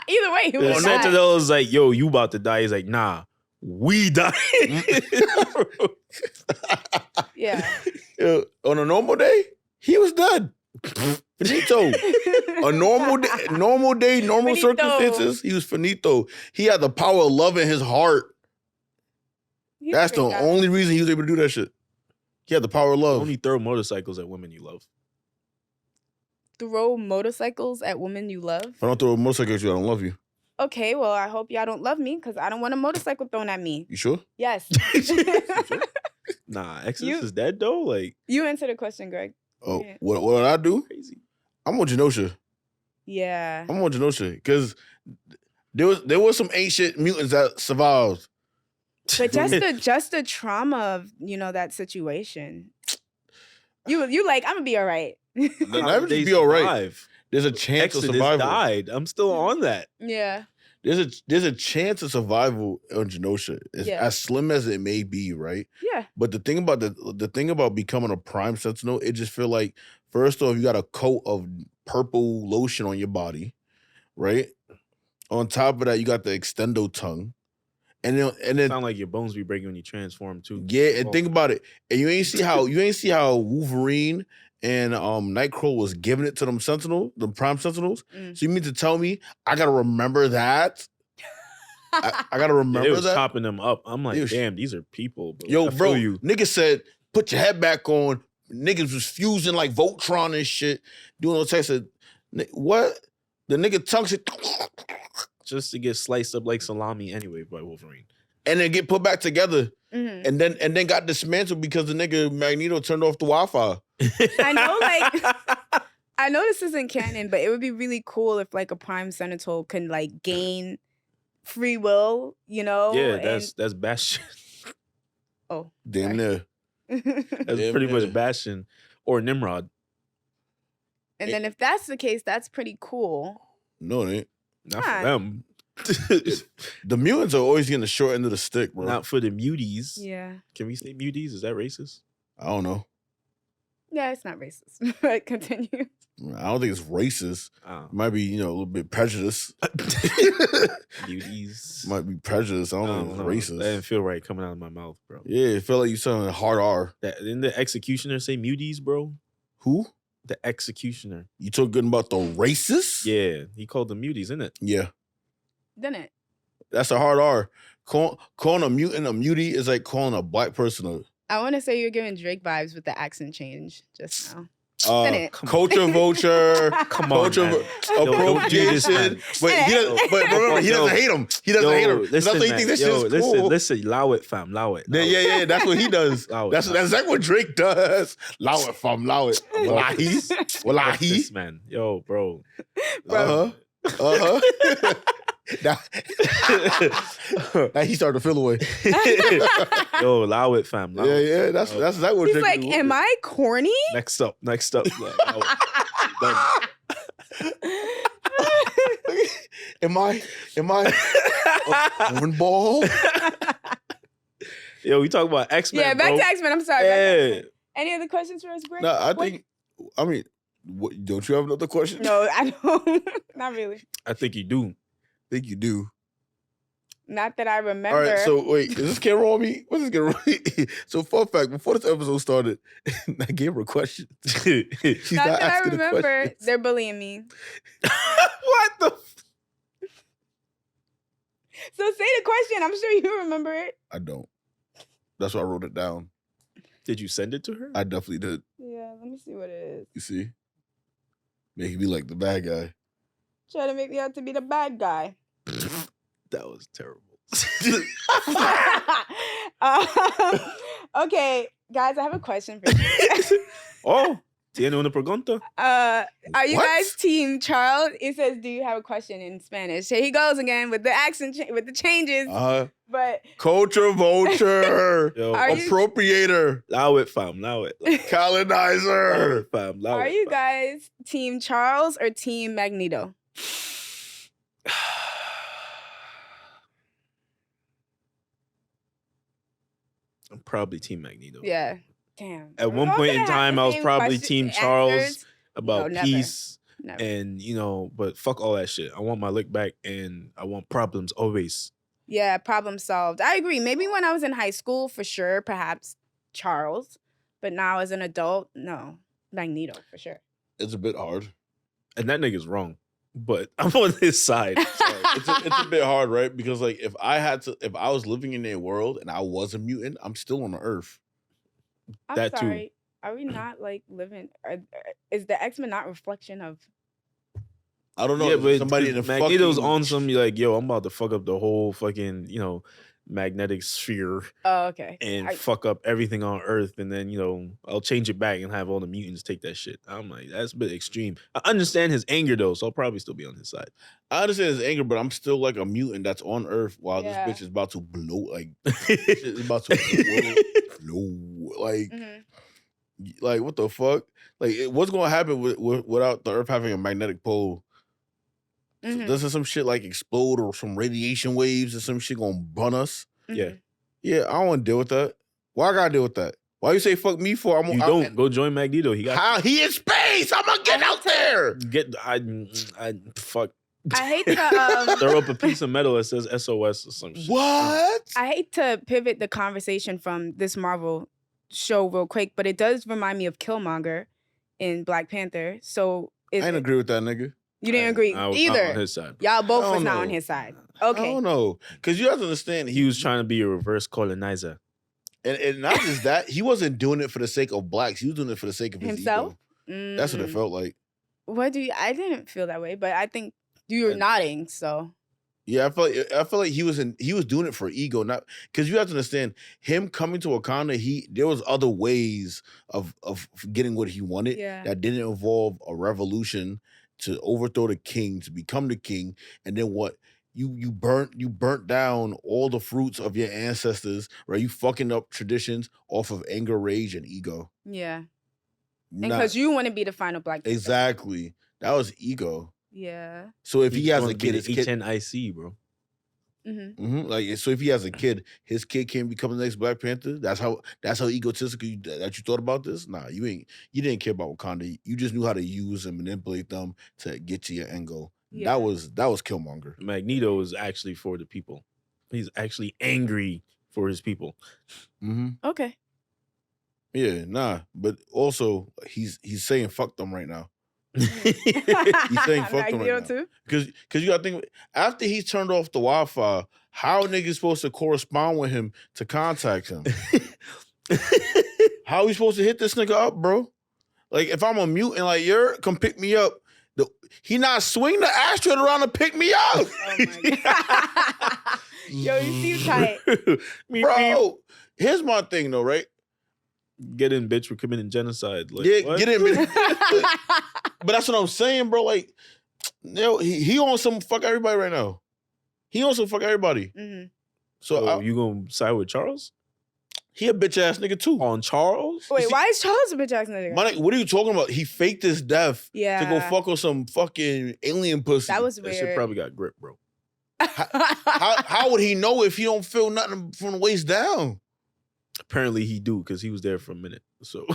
Either way, he And was died. Sentinel's like, yo, you about to die. He's like, nah, we died. Yeah. On a normal day, he was dead. Finito. A normal day, normal Finito. circumstances, he was finito. He had the power of love in his heart. He's That's a the great guy. only reason he was able to do that shit. He had the power of love. Only throw motorcycles at women you love. Throw motorcycles at women you love. If I don't throw a motorcycle at you, I don't love you. Okay, well, I hope y'all don't love me because I don't want a motorcycle thrown at me. You sure? Yes. Nah, Exodus You- is dead though. Like, You answer the question, Greg. Oh, Yeah. what did I do? crazy. I'm on Genosha. Yeah. I'm on Genosha because there was some ancient mutants that survived. But just the trauma of, that situation. You like, I'm gonna be all right. That would They just be all right. survive. There's a chance of Exodus survival. died. I'm still on that. Yeah. There's a chance of survival on Genosha. It's Yeah. as slim as it may be, right? Yeah. But the thing about becoming a prime sentinel, it just feel like first off, you got a coat of purple lotion on your body, right? On top of that, you got the extendo tongue. And then Sound like your bones be breaking when you transform too. yeah, and think about it. And you ain't see how Wolverine and Nightcrawler was giving it to them the prime sentinels. Mm. So you mean to tell me I gotta remember that? I gotta remember They was that. chopping them up. I'm like, They was- damn, these are people. But Yo, I bro, feel you. niggas said put your head back on. Niggas was fusing like Voltron and shit, doing all types of what? The nigga tongue shit, Just to get sliced up like salami anyway by Wolverine. and then get put back together, Mhm. and then got dismantled because the nigga Magneto turned off the Wi-Fi. I know, like, I know this isn't canon, but it would be really cool if like a prime sentinel can like gain free will, Yeah, and- that's Bastion. oh. Damn near. That's Yeah, pretty yeah. much Bastion or Nimrod. And then if that's the case, that's pretty cool. No, it ain't. Not Huh. for them. The mutants are always getting the short end of the stick, bro. Not for the muties. Yeah. Can we say muties? Is that racist? I don't know. Yeah, it's not racist. But continue. I don't think it's racist. Oh. It might be, a little bit prejudiced. Muties. Might be prejudiced. I don't think know. it's That racist. didn't feel right coming out of my mouth, bro. Yeah, it felt like you sounded hard R. Didn't the executioner say muties, bro? Who? The executioner. You talking about the racist? Yeah, he called them muties, isn't it? Yeah. Didn't it? That's a hard R. Calling a mutant a mutie is like calling a black person I want to say you're giving Drake vibes with the accent change just now. a Didn't it? culture vulture. Come on, Culture man. Don't do this, man. appropriation. But remember, he doesn't hate him. He doesn't hate him. That's why he thinks this shit is cool. Listen, allow it, fam. Allow it. Yeah, that's what he does. Allow it, That's allow it. exactly what Drake does. Allow it, fam, allow it. Wallahi. Fuck Wallahi. this, man. Yo, bro. Uh-huh. Now he started to feel away. Yo, allow it, fam. Allow Yeah, it. yeah, that's exactly what He's Drake like, do. am I corny? Next up. Allow it. Done. Am I a cornball? Yo, we talk about X-Men. Yeah, back bro. to X-Men. I'm sorry. Back to Yeah. X-Men. Any other questions for us, Greg? No, I mean, don't you have another question? No, I don't. Not really. I think you do. I think you do. Not that I remember. All right, so wait, is this camera on me? What's this camera on me? So fun fact, before this episode started, I gave her a question. She's not not that I asking the remember. questions. They're bullying me. What the? So say the question. I'm sure you remember it. I don't. That's why I wrote it down. Did you send it to her? I definitely did. Yeah, let me see what it is. You see? Making me like the bad guy. Try to make me out to be the bad guy. That was terrible. Okay, guys, I have a question for you. Oh, tiene una pregunta? Are you What? guys team Charles? It says, do you have a question in Spanish? Here he goes again with the accent, with the changes. But Culture vulture. Yo, Are you- Appropriator. allow it, fam. Allow it. Allow Colonizer. it, fam. Allow are it, you fam. guys team Charles or team Magneto? I'm probably Team Magneto. Yeah. Damn. At We're one all point gonna in have time, the I was same probably question- Team Charles answers. about never. peace. Never. And, but fuck all that shit. I want my lick back and I want problems always. Yeah, problem solved. I agree. Maybe when I was in high school, for sure, perhaps Charles. But now as an adult, no. Magneto, for sure. It's a bit hard. And that nigga's wrong. But I'm on his side. It's a bit hard, right? Because like if I was living in their world and I was a mutant, I'm still on the Earth. I'm That too. sorry. Are we not like living? Is the X-Men not a reflection of? I don't know. Yeah, if but somebody in the Magneto's fucking, on some, you're like, yo, I'm about to fuck up the whole fucking, magnetic sphere Oh, okay. and fuck up everything on Earth. And then, I'll change it back and have all the mutants take that shit. I'm like, that's a bit extreme. I understand his anger, though, so I'll probably still be on his side. I understand his anger, but I'm still like a mutant that's on Earth while Yeah. this bitch is about to blow. Like, shit is about to blow. Like, Mhm. like what the fuck? Like, what's gonna happen without the Earth having a magnetic pole? Mhm. Doesn't some shit like explode or some radiation waves or some shit gonna burn us? Yeah. Mhm. Yeah, I don't want to deal with that. Why I gotta deal with that? Why you say fuck me for? You don't go join Magneto. He got How he in space? I'm gonna get out there. fuck. I hate to Throw up a piece of metal that says SOS or some shit. What? I hate to pivot the conversation from this Marvel show real quick, but it does remind me of Killmonger in Black Panther. So I didn't agree with that nigga. You didn't agree I was not either. on his side. Y'all both I was don't not know. on his side. I Okay. don't know, because you have to understand He was trying to be a reverse colonizer. and not just that, he wasn't doing it for the sake of blacks. He was doing it for the sake of his Himself? ego. That's what it Mm. felt like. What do you? I didn't feel that way, but I think you were nodding. So Yeah, I felt like he was doing it for ego, not because you have to understand him coming to Wakanda. There was other ways of getting what he wanted Yeah. that didn't involve a revolution to overthrow the king, to become the king, and then what? You burnt down all the fruits of your ancestors, right? You fucking up traditions off of anger, rage, and ego. yeah, and Nah, because you want to be the final Black Panther. exactly, that was ego. Yeah. So if He's he has going a to be kid, the his kid, HNIC, bro. Mm-hmm. like so if he has a kid, his kid can become the next Black Panther. That's how egotistical that you thought about this. Nah, you didn't care about Wakanda. You just knew how to use and manipulate them to get to your end goal. Yeah. That was Killmonger. Magneto is actually for the people. He's actually angry for his people. Mm-hmm. Okay. Yeah, nah, but also he's saying fuck them right now. He's saying fuck them Magneto right now. too. Because you gotta think, after he turned off the Wi-Fi, how niggas supposed to correspond with him to contact him? How we supposed to hit this nigga up, bro? Like if I'm a mutant, like come pick me up. He not swing the asteroid around to pick me up, Oh my God. Yo, you seem tight. bro. Here's my thing though, right? Get in, bitch. We're committing genocide. Like, Yeah, what? get him. But that's what I'm saying, bro. Like, he on some fuck everybody right now. He on some fuck everybody. Mhm. So So you gonna side with Charles? He a bitch ass nigga too. On Charles? Wait, why is Charles a bitch ass nigga? My nigga, what are you talking about? He faked his death to go Yeah. fuck with some fucking alien pussy. That was That shit weird. probably got grip, bro. How would he know if he don't feel nothing from the waist down? Apparently he do, because he was there for a minute. So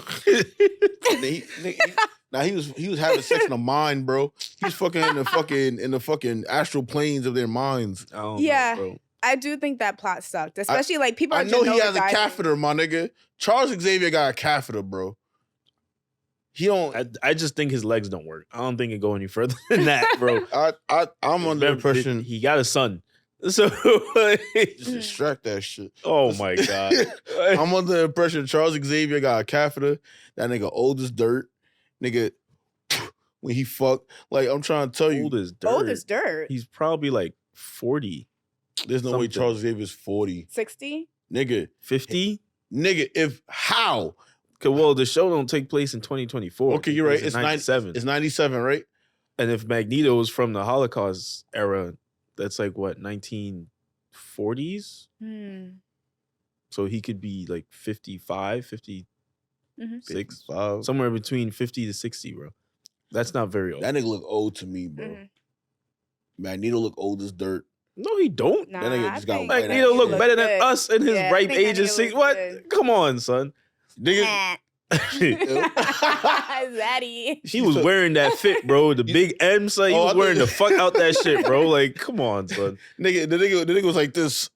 Now he was having sex in the mind, bro. He was fucking in the fucking astral planes of their minds. I don't Yeah. know, bro. I do think that plot sucked, especially like people. I are know he Genoa has a diving. catheter, my nigga. Charles Xavier got a catheter, bro. He don't. I just think his legs don't work. I don't think it go any further than that, bro. I'm under the impression he got a son. So just distract that shit. oh my God. I'm under the impression Charles Xavier got a catheter. That nigga old as dirt. Nigga, when he fucked, like I'm trying to tell you, Old as dirt. Old as dirt. He's probably like 40, there's no way something. Charles Xavier's 40. 60. Nigga, 50. if how? Well, the show don't take place in 2024. Okay, you're right. It's 97. It's 97, right? And if Magneto is from the Holocaust era, that's like what, 1940s? So he could be like 55, 56, Mm-hmm. somewhere between 50 to 60, bro. That's not very old. That nigga look old to me, bro. Magneto look old as dirt. No, he don't. Nah, That nigga I just got think white Magneto ass look shit. better than good. us in his Yeah, I ripe think age of Magneto 6. looks What? good. Come on, son. Nigga, Zaddy. He was wearing that fit, bro. The big M, son. He Oh, was I wearing thought- the fuck out that shit, bro. Like, come on, son. the nigga was like this.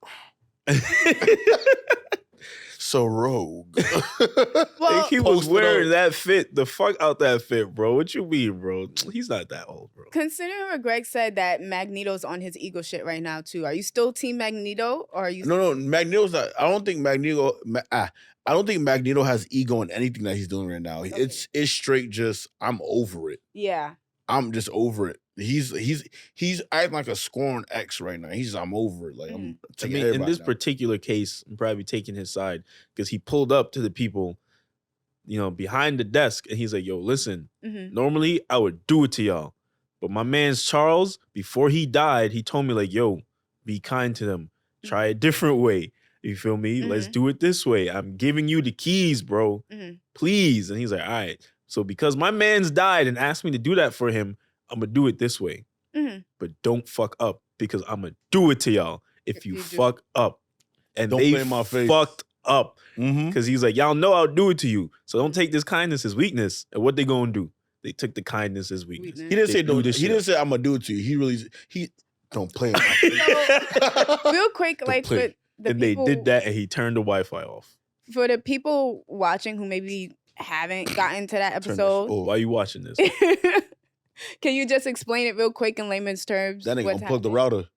So rogue. Well, Like, he was Posted wearing up. that fit, the fuck out that fit, bro. What you mean, bro? He's not that old, bro. considering what Greg said that Magneto's on his ego shit right now too, are you still Team Magneto or are you? No, Magneto's not. I don't think Magneto. I don't think Magneto has ego in anything that he's doing right now. Okay. It's straight. Just I'm over it. Yeah. I'm just over it. He's acting like a scorned ex right now. I'm over it. Like I'm I taking mean, in everybody this down. particular case, I'm probably taking his side because he pulled up to the people, behind the desk, and he's like, "Yo, listen. Mm-hmm. Normally, I would do it to y'all, but my man's Charles, before he died, he told me like, yo, be kind to them. Try a different way. You feel me? Let's do it this way. I'm giving you the keys, bro. Please." And he's like, all right. So because my man's died and asked me to do that for him, I'm going to do it this way. But don't fuck up because I'm going to do it to y'all if you you do. fuck up. And Don't they play in my face. fucked up Mm-hmm. because he's like, y'all know I'll do it to you. So don't take this kindness as weakness. And what they going to do? They took the kindness as weakness. Weakness. He didn't They say do no. this He shit. didn't say I'm gonna do it to you. He don't play in my face. Real quick, Don't like play. for the And people, they did that and he turned the Wi-Fi off. for the people watching who maybe haven't gotten to that Turn this episode. off. Why are you watching this? Can you just explain it real quick in layman's terms? That nigga what's unplugged the happening? router.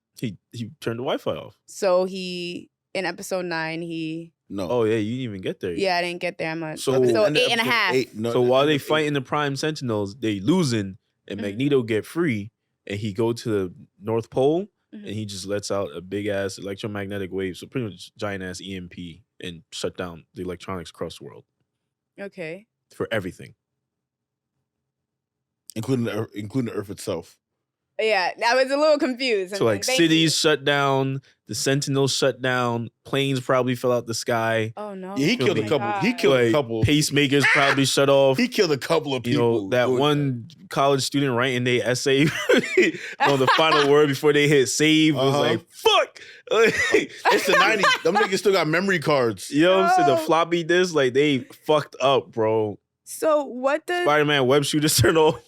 He turned the Wi-Fi off. So in episode 9, No. Oh yeah, you didn't even get there. yet. yeah, I didn't get there. I'm on So- episode And the 8 and a episode half. 8, no, So while they episode 8. fighting the Prime Sentinels, they losing, and Mhm. Magneto get free, and he go to the North Pole, Mhm. and he just lets out a big ass electromagnetic wave, so pretty much giant ass EMP, and shut down the electronics across the world Okay. for everything. including the Earth itself. Yeah, I was a little confused. So like Thank cities you. shut down, the Sentinels shut down, planes probably fell out the sky, Oh no. Yeah, he Feel killed a me? couple. He God. killed a Like, couple. pacemakers probably shut off. He killed a couple of You people. know, that doing one college student writing their essay on the final word before they hit save was Uh-huh. like, fuck. It's the 90s. Them niggas still got memory cards. You know what I'm saying? The No. floppy disk, like they fucked up, bro. So what does Spider-Man web shooters turned off.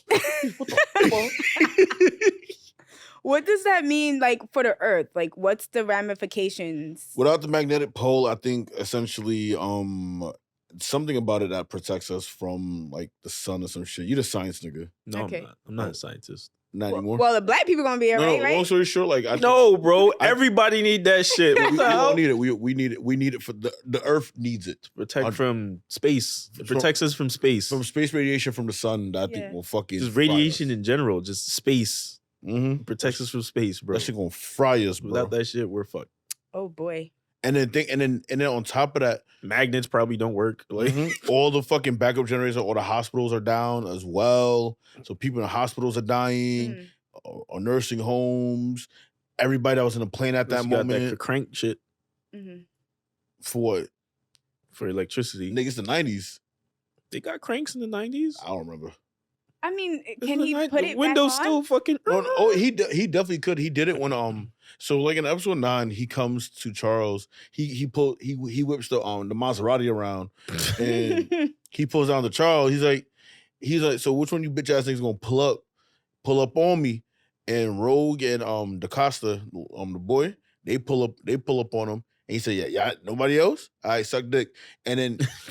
what does that mean like for the Earth? Like what's the ramifications? Without the magnetic pole, I think essentially something about it that protects us from like the sun or some shit. You the science nigga. No, Okay. I'm not. I'm not a scientist. Not Well, anymore. well, the black people gonna be no, alright, no, right? long story short, like I No, bro. I- Everybody need that shit. What we the hell? don't need it. We need it. We need it for the Earth needs it. Protect from space. It From- protects us from space. From space radiation from the sun that I Yeah. think will fucking Just radiation in general. Just space. Mm-hmm. Protects us from space, bro. That shit gonna fry us, bro. Without that shit, we're fucked. Oh boy. and then on top of that, Magnets probably don't work. Like all the fucking backup generators, all the hospitals are down as well. So people in the hospitals are dying, Mhm. or nursing homes. Everybody that was in the plane at that you got moment that crank shit Mhm. for what? for electricity. Niggas the 90s. They got cranks in the 90s. I don't remember. I mean, can he put it Windows back on? still fucking. No, he definitely could. He did it when So like in episode 9, he comes to Charles. He whips the Maserati around, and he pulls down to Charles. He's like, so which one of you bitch ass niggas gonna pull up on me? And Rogue and DaCosta, the boy, they pull up on him. And he said, yeah, nobody else? All right, suck dick. And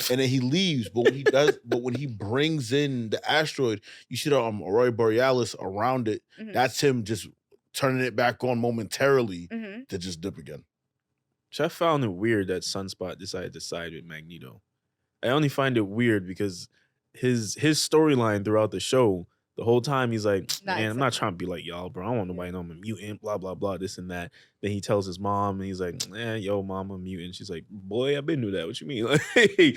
then he leaves. But when he brings in the asteroid, you see the Aurora Borealis around it. Mhm. That's him just turning it back on momentarily Mhm. to just dip again. Which I found it weird that Sunspot decided to side with Magneto. I only find it weird because his storyline throughout the show, the whole time he's like, man, I'm not trying to be like y'all, bro. I don't want nobody to know I'm a mutant, blah, blah, blah, this and that. Then he tells his mom, and he's like, yo, mom, I'm a mutant. She's like, boy, I've been knew that. What you mean? Like,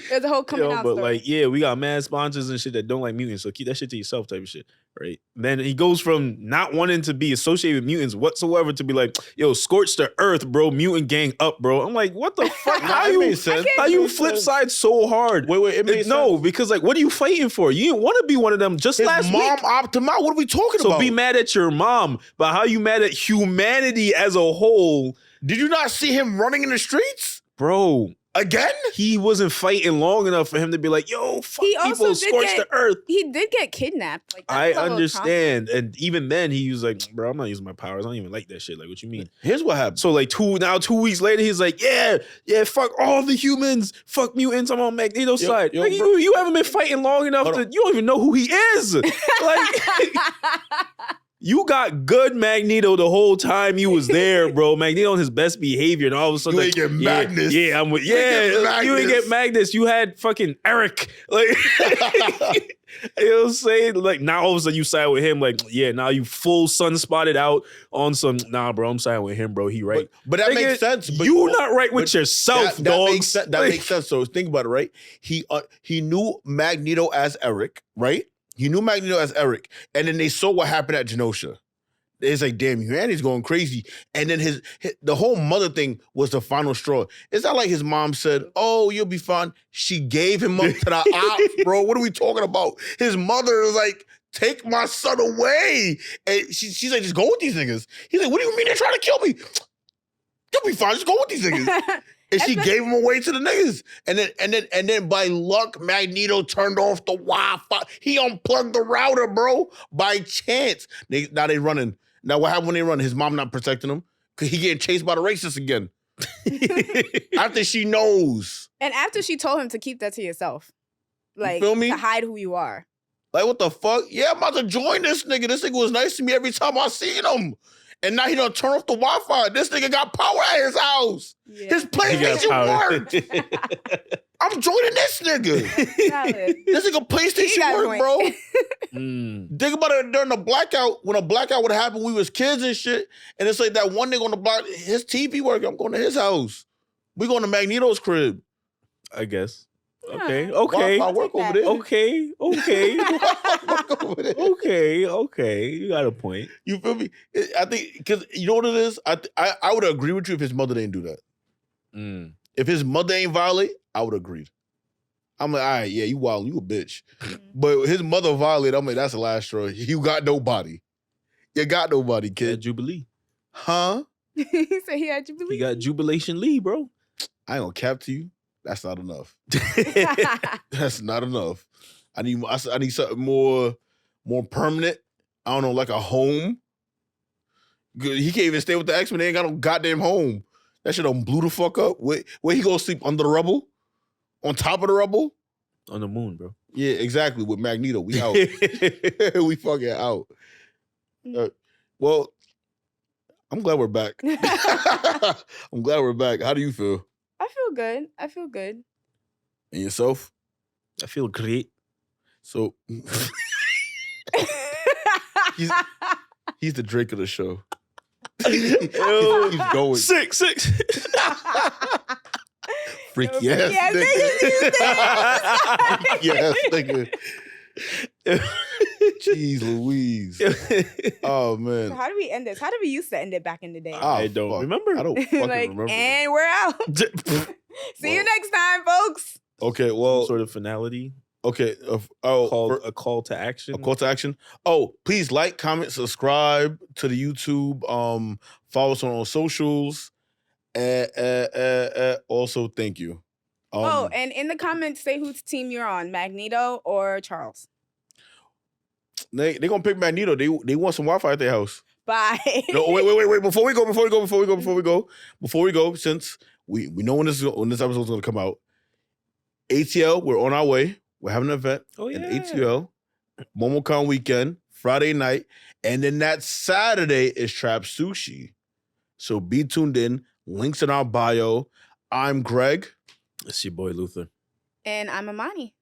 There's a whole coming out but story. like, yeah, we got mad sponsors and shit that don't like mutants, so keep that shit to yourself type of shit, right? Then he goes from not wanting to be associated with mutants whatsoever to be like, yo, scorch the earth, bro, mutant gang up, bro. I'm like, what the fuck? How you flip side so hard? Wait, it made sense. Because like, what are you fighting for? You didn't want to be one of them just His last mom week. opted him out. What are we talking about? So be mad at your mom, but how you mad at humanity as a whole? Did you not see him running in the streets? Bro, Again? he wasn't fighting long enough for him to be like, yo, fuck He also people, did scorch get- the earth. He did get kidnapped. Like, that's I a level of understand. And even then he was like, bro, I'm not using my powers. I don't even like that shit. Like, what you mean? Here's what happened. So like 2 weeks later, he's like, yeah, fuck all the humans. Fuck mutants. I'm on Magneto's side. yo, Like, bro. you haven't been fighting long enough Hold to, on. you don't even know who he is. Like, you got good Magneto the whole time you was there, bro. Magneto on his best behavior, and all of a sudden, You ain't get Magnus. Yeah, I'm with. You ain't get Yeah, you ain't Magnus. get Magnus. You had fucking Eric. Like, you know what I'm saying? Like, now all of a sudden you side with him. Like, yeah, now you full sunspotted out on some. Nah, bro, I'm siding with him, bro. He right. But that Nigga, makes sense. But you not right with yourself, that dog. makes sense. That makes sense. So think about it, right? He knew Magneto as Eric, right? He knew Magneto as Eric, and then they saw what happened at Genosha. It's like, damn, humanity's going crazy. And then the whole mother thing was the final straw. It's not like his mom said, oh, you'll be fine. She gave him up to the ops, bro. What are we talking about? His mother is like, take my son away. And she's like, just go with these niggas. He's like, what do you mean they're trying to kill me? You'll be fine. Just go with these niggas. And she gave him away to the niggas. And then by luck, Magneto turned off the Wi-Fi. He unplugged the router, bro. By chance. Now they running. Now what happened when they run? His mom not protecting him? Because he getting chased by the racists again. After she knows. And after she told him to keep that to yourself. Like, feel me? to hide who you are. Like, what the fuck? Yeah, I'm about to join this nigga. This nigga was nice to me every time I seen him. And now he done turn off the Wi-Fi. This nigga got power at his house. Yeah. His PlayStation worked. I'm joining this nigga. Valid. This nigga PlayStation got work, joined. bro. Mm. Think about it during the blackout. When a blackout would happen, we was kids and shit. And it's like that one nigga on the block, his TV work. I'm going to his house. We going to Magneto's crib. I guess. Yeah. Okay. Wi-Fi work over there. Okay. Work over there. Okay. You got a point. You feel me? I think because you know what it is. I would agree with you if his mother didn't do that. Mm. If his mother ain't violate, I would agree. I'm like, all right, yeah, you wild, you a bitch. But his mother violate, I'm like, that's the last straw. You got nobody. You got nobody, He had kid. Jubilee. Huh? He said he had Jubilee. He got Jubilation Lee, bro. I ain't gonna cap to you. That's not enough. That's not enough. I need something more permanent. I don't know, like a home. Good. He can't even stay with the X-Men. They ain't got no goddamn home. That shit done blew the fuck up. Where he go sleep under the rubble? On top of the rubble? On the moon, bro. Yeah, exactly. With Magneto, we out. We fucking out. Well, I'm glad we're back. I'm glad we're back. How do you feel? I feel good. And yourself? I feel great. So he's the Drake of the show. He's going. Six. Freaky Yeah, ass nigga. Yes, nigga. Jeez Louise. Oh So man. how do we end this? How did we used to end it back in the day? Oh, I don't fuck. remember. I don't fucking Like, remember. and we're out. See you next time, folks. Okay, Some well, sort of finality. okay. A call to action. A call to action. Oh, please like, comment, subscribe to the YouTube. Follow us on socials. Also, thank you. And in the comments, say whose team you're on, Magneto or Charles. They gonna pick Magneto. They want some Wi-Fi at their house. Bye. No, wait. Before we go, since we know when this episode is gonna come out. ATL, we're on our way. We're having an event in ATL. MomoCon weekend, Friday night, and then that Saturday is Trap Sushi. So be tuned in. Links in our bio. I'm Greg. It's your boy Luther. And I'm Amani.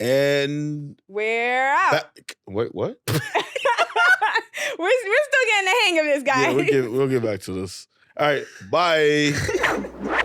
And we're out. Wait, what? we're still getting the hang of this, guys. Yeah, we'll get back to this. All right, bye.